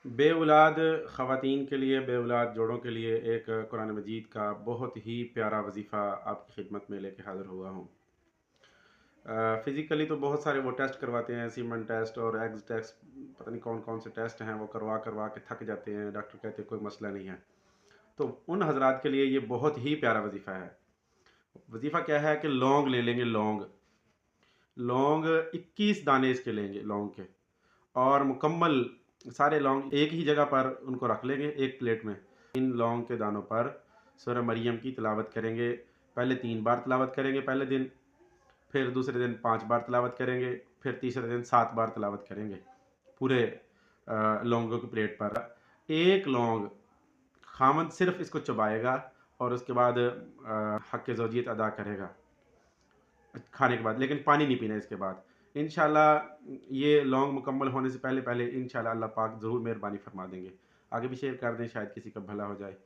बेऔलाद ख़वातीन के लिए, बेऔलाद जोड़ों के लिए एक कुरान मजीद का बहुत ही प्यारा वजीफ़ा आपकी खिदमत में लेके हाज़िर हुआ हूँ। फ़िज़िकली तो बहुत सारे वो टेस्ट करवाते हैं, सीमेन टेस्ट और एग्स टेस्ट, पता नहीं कौन-कौन से टेस्ट हैं, वो करवा-करवा के थक जाते हैं। डॉक्टर कहते हैं कोई मसला नहीं है। तो उन हज़रात के लिए ये बहुत ही प्यारा वजीफ़ा है। वजीफ़ा क्या है कि लौंग ले लेंगे, लौंग। लौंग 21 दाने इसके लेंगे, लौंग के। और मुकम्मल सारे लौंग एक ही जगह पर उनको रख लेंगे एक प्लेट में। इन लौंग के दानों पर सूरह मरियम की तिलावत करेंगे। पहले 3 बार तिलावत करेंगे पहले दिन, फिर दूसरे दिन 5 बार तिलावत करेंगे, फिर तीसरे दिन 7 बार तिलावत करेंगे पूरे लौंगों की प्लेट पर। एक लौंग खामद सिर्फ इसको चबाएगा और उसके बाद हक़ ज़ौजियत अदा करेगा खाने के बाद, लेकिन पानी नहीं पीना इसके बाद। इंशाल्लाह ये लौंग मुकम्मल होने से पहले-पहले इंशाल्लाह अल्लाह पाक ज़रूर मेहरबानी फ़रमा देंगे। आगे भी शेयर कर दें, शायद किसी का भला हो जाए।